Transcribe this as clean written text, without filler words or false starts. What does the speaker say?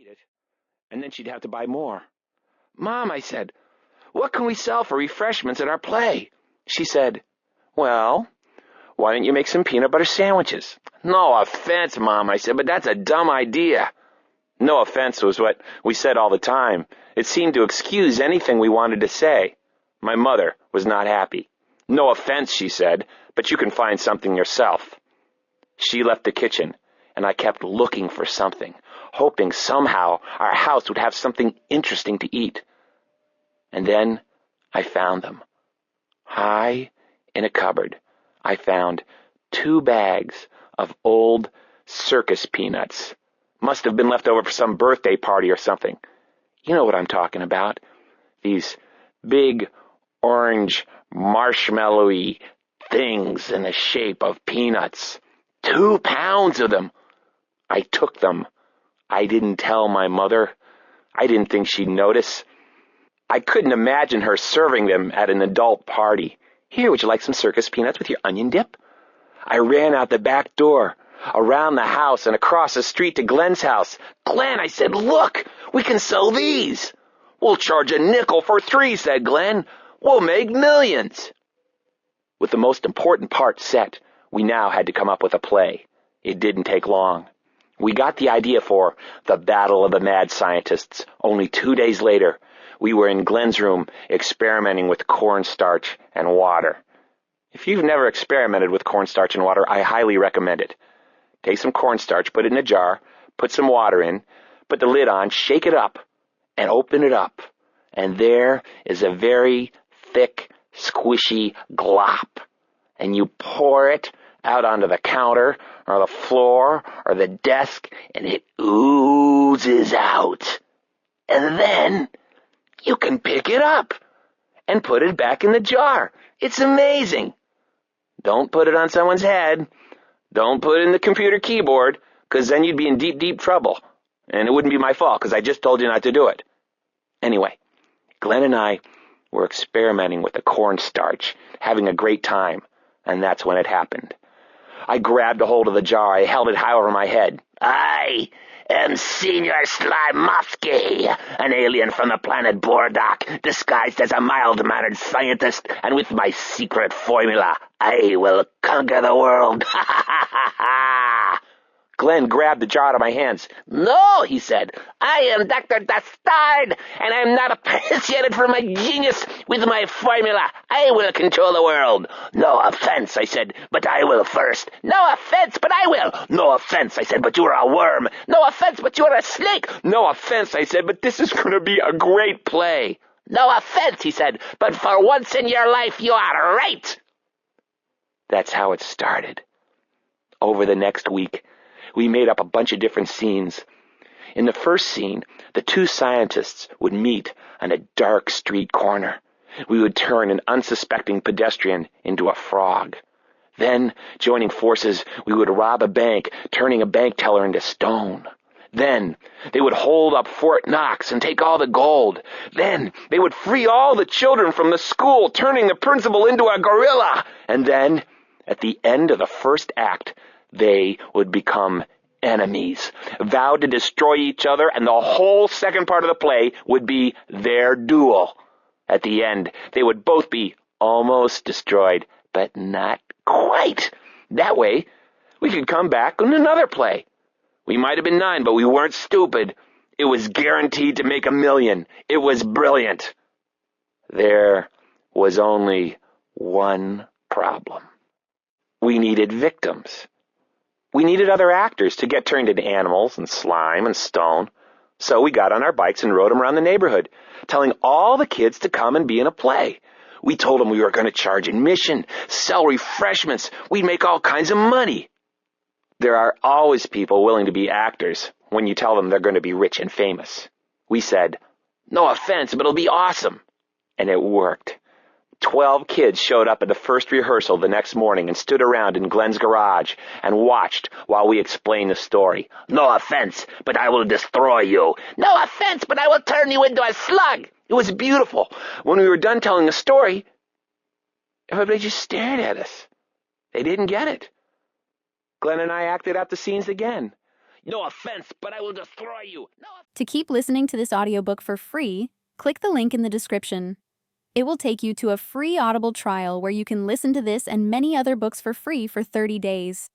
eat it, and then she'd have to buy more. "Mom," I said, "what can we sell for refreshments at our play?" She said, "Well, why don't you make some peanut butter sandwiches?" "No offense, Mom," I said, "but that's a dumb idea." No offense was what we said all the time. It seemed to excuse anything we wanted to say. My mother was not happy. "No offense," she said, "but you can find something yourself." She left the kitchen, and I kept looking for something, hoping somehow our house would have something interesting to eat. And then I found them. High in a cupboard, I found 2 bags of old circus peanuts. Must have been left over for some birthday party or something. You know what I'm talking about. These big, orange, marshmallowy things in the shape of peanuts. 2 pounds of them. I took them. I didn't tell my mother. I didn't think she'd notice. I couldn't imagine her serving them at an adult party. "Here, would you like some circus peanuts with your onion dip?" I ran out the back door, around the house, and across the street to Glenn's house. "Glenn," I said, "look, we can sell these." "We'll charge a nickel for 3, said Glenn. "We'll make millions." With the most important part set, we now had to come up with a play. It didn't take long. We got the idea for The Battle of the Mad Scientists only 2 days later. We were in Glenn's room experimenting with cornstarch and water. If you've never experimented with cornstarch and water, I highly recommend it. Take some cornstarch, put it in a jar, put some water in, put the lid on, shake it up, and open it up. And there is a very thick, squishy glop. And you pour it out onto the counter or the floor or the desk, and it oozes out. And then you can pick it up and put it back in the jar. It's amazing. Don't put it on someone's head. Don't put it in the computer keyboard, because then you'd be in deep, deep trouble. And it wouldn't be my fault, because I just told you not to do it. Anyway, Glenn and I were experimenting with the cornstarch, having a great time, and that's when it happened. I grabbed a hold of the jar. I held it high over my head. "I am Senior Slimovsky, an alien from the planet Bordok, disguised as a mild-mannered scientist, and with my secret formula, I will conquer the world." Ha ha ha ha ha! Glenn grabbed the jar out of my hands. "No," he said, "I am Dr. Dastard, and I am not appreciated for my genius. With my formula, I will control the world." "No offense," I said, "but I will first." "No offense, but I will." "No offense," I said, "but you're a worm." "No offense, but you're a snake." "No offense," I said, "but this is going to be a great play." "No offense," he said, "but for once in your life, you are right." That's how it started. Over the next week, we made up a bunch of different scenes. In the first scene, the 2 scientists would meet on a dark street corner. We would turn an unsuspecting pedestrian into a frog. Then, joining forces, we would rob a bank, turning a bank teller into stone. Then, they would hold up Fort Knox and take all the gold. Then, they would free all the children from the school, turning the principal into a gorilla. And then, at the end of the first act, they would become enemies, vowed to destroy each other, and the whole second part of the play would be their duel. At the end, they would both be almost destroyed, but not quite. That way, we could come back on another play. We might have been 9, but we weren't stupid. It was guaranteed to make $1 million. It was brilliant. There was only one problem. We needed victims. We needed other actors to get turned into animals and slime and stone. So we got on our bikes and rode them around the neighborhood, telling all the kids to come and be in a play. We told them we were going to charge admission, sell refreshments. We'd make all kinds of money. There are always people willing to be actors when you tell them they're going to be rich and famous. We said, "No offense, but it'll be awesome." And it worked. 12 kids showed up at the first rehearsal the next morning and stood around in Glenn's garage and watched while we explained the story. "No offense, but I will destroy you." "No offense, but I will turn you into a slug." It was beautiful. When we were done telling the story, everybody just stared at us. They didn't get it. Glenn and I acted out the scenes again. No offense, but I will destroy you. To keep listening to this audiobook for free, click the link in the description. It will take you to a free Audible trial where you can listen to this and many other books for free for 30 days.